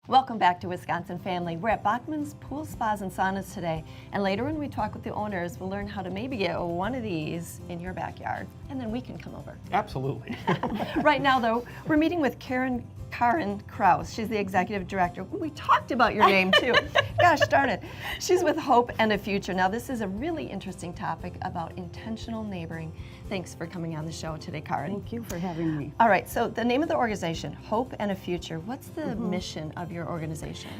Welcome back to Wisconsin Family. We're at Bachman's Pool Spas and Saunas today, and later when we talk with the owners, we'll learn how to maybe get one of these in your backyard, and then we can come over. Absolutely. Right now, though, we're meeting with Karen Kraus. She's the executive director. We talked about your name too. Gosh darn it. She's with Hope and a Future. Now, this is a really interesting topic about intentional neighboring. Thanks for coming on the show today, Karen. Thank you for having me. All right, so the name of the organization, Hope and a Future. What's the mission of your organization?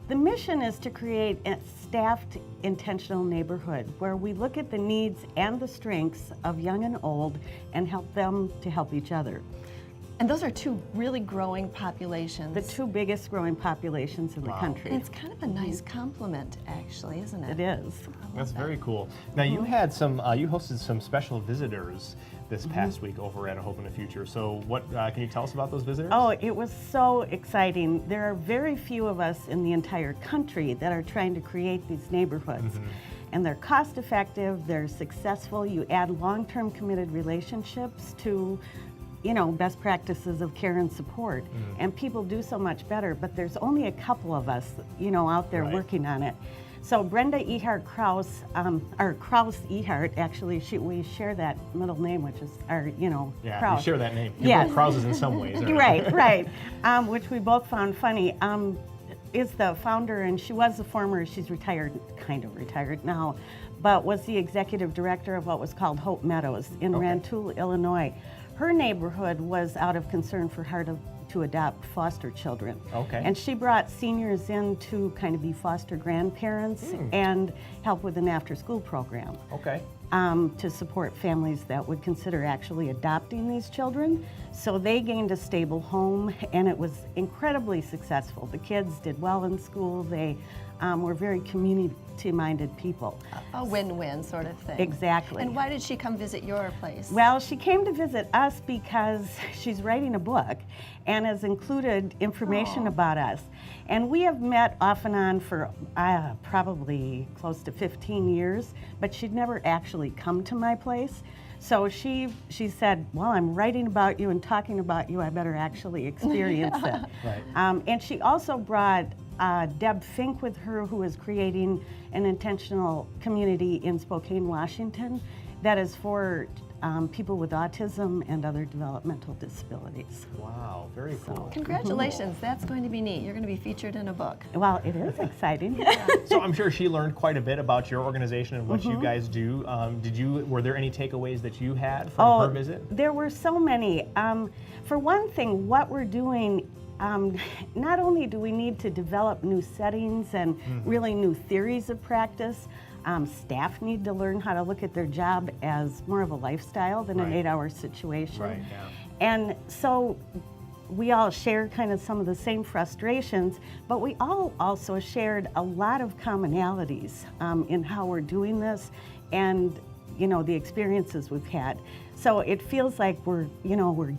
The mission is to create a staffed, intentional neighborhood where we look at the needs and the strengths of young and old and help them to help each other. And those are two really growing populations. The two biggest growing populations in the country. And it's kind of a nice compliment, actually, isn't it? It is. That's very cool. Now you had some, you hosted some special visitors this past week over at Hope and a Future. So what, can you tell us about those visitors? Oh, it was so exciting. There are very few of us in the entire country that are trying to create these neighborhoods. And they're cost effective, they're successful. You add long-term committed relationships to best practices of care and support. And people do so much better, but there's only a couple of us, out there working on it. So Brenda Ehart Kraus, or Kraus Ehart, actually, we share that middle name, which is our, yeah, Kraus. You share that name. Yes. Krauses in some ways. Right? Right. Which we both found funny. Is the founder, and she was the former, she's retired, kind of retired now, but was the executive director of what was called Hope Meadows in Rantoul, Illinois. Her neighborhood was out of concern for her to adopt foster children. And she brought seniors in to kind of be foster grandparents and help with an after-school program. To support families that would consider actually adopting these children. So they gained a stable home, and it was incredibly successful. The kids did well in school. They were very community-minded people. A win-win sort of thing. Exactly. And why did she come visit your place? Well, she came to visit us because she's writing a book and has included information about us. And we have met off and on for probably close to 15 years, but she'd never actually come to my place. So she said, well, I'm writing about you and talking about you, I better actually experience it. And she also brought Deb Fink with her, who is creating an intentional community in Spokane, Washington, that is for people with autism and other developmental disabilities. Wow, very cool. Congratulations, that's going to be neat. You're going to be featured in a book. Well, it is exciting. So I'm sure she learned quite a bit about your organization and what you guys do. Were there any takeaways that you had from her visit? There were so many. For one thing, what we're doing, not only do we need to develop new settings and really new theories of practice, staff need to learn how to look at their job as more of a lifestyle than an 8-hour situation. And so we all share kind of some of the same frustrations, but we all also shared a lot of commonalities in how we're doing this and the experiences we've had. So it feels like we're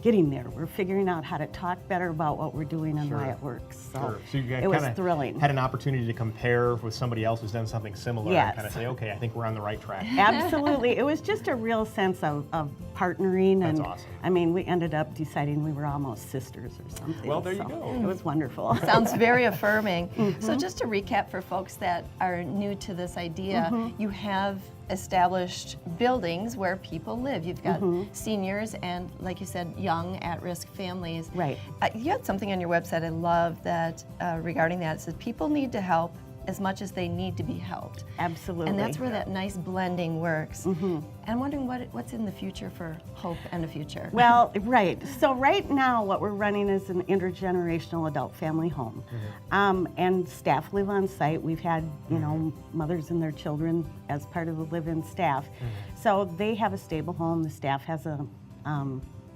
getting there. We're figuring out how to talk better about what we're doing and why it works. So you guys it was thrilling. Had an opportunity to compare with somebody else who's done something similar and kind of say, okay, I think we're on the right track. Absolutely. It was just a real sense of partnering. That's and awesome. I mean, we ended up deciding we were almost sisters or something. Well, there you go. It was wonderful. Sounds very affirming. So just to recap for folks that are new to this idea, you have established buildings where people live. You've got seniors and, like you said, young at-risk families. Right. You had something on your website I love that regarding that. It says people need to help as much as they need to be helped. Absolutely. And that's where that nice blending works. And I'm wondering what's in the future for Hope and a Future. Well, right. So right now what we're running is an intergenerational adult family home. And staff live on site. We've had, mothers and their children as part of the live-in staff. So they have a stable home. The staff has a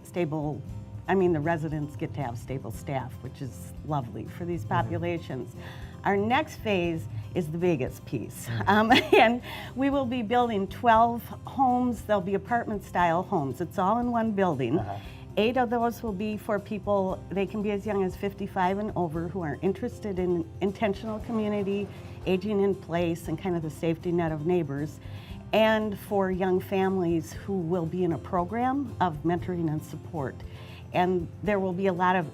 stable, the residents get to have stable staff, which is lovely for these populations. Our next phase is the biggest piece. And we will be building 12 homes. They'll be apartment-style homes. It's all in one building. 8 of those will be for people, they can be as young as 55 and over, who are interested in intentional community, aging in place, and kind of the safety net of neighbors. And for young families who will be in a program of mentoring and support. And there will be a lot of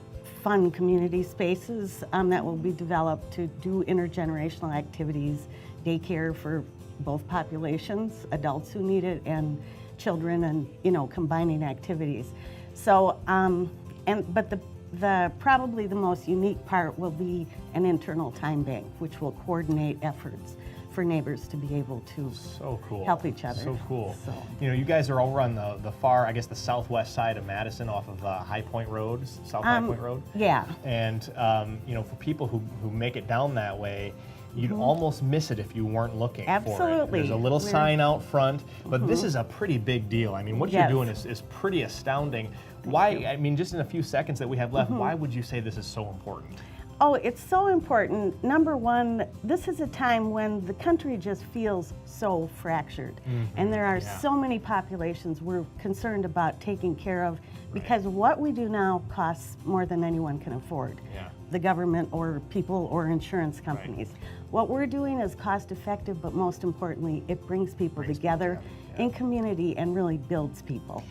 fun community spaces that will be developed to do intergenerational activities, daycare for both populations, adults who need it and children, and combining activities. So, but the probably the most unique part will be an internal time bank, which will coordinate efforts for neighbors to be able to So cool. help each other. So cool. So. You guys are over on the far, I guess, the southwest side of Madison, off of High Point Road, South High Point Road. Yeah. And for people who make it down that way, you'd almost miss it if you weren't looking for it. Absolutely. There's a little sign out front, but this is a pretty big deal. I mean, what Yes. you're doing is pretty astounding. Why, I mean, just in a few seconds that we have left, why would you say this is so important? Oh, it's so important. Number one, this is a time when the country just feels so fractured. And there are so many populations we're concerned about taking care of because what we do now costs more than anyone can afford. Yeah. The government or people or insurance companies. What we're doing is cost effective, but most importantly, it brings people together in community and really builds people.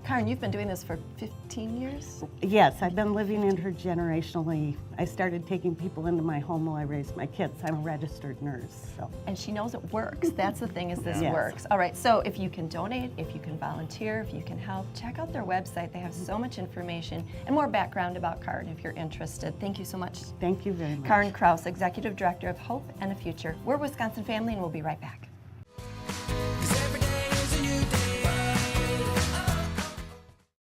Karen, you've been doing this for 15 years? Yes, I've been living intergenerationally. I started taking people into my home while I raised my kids. I'm a registered nurse. So. And she knows it works. That's the thing, is this Yes. works. All right, so if you can donate, if you can volunteer, if you can help, check out their website. They have so much information and more background about Karen if you're interested. Thank you so much. Thank you very much. Karen Kraus, Executive Director of Hope and a Future. We're Wisconsin Family, and we'll be right back.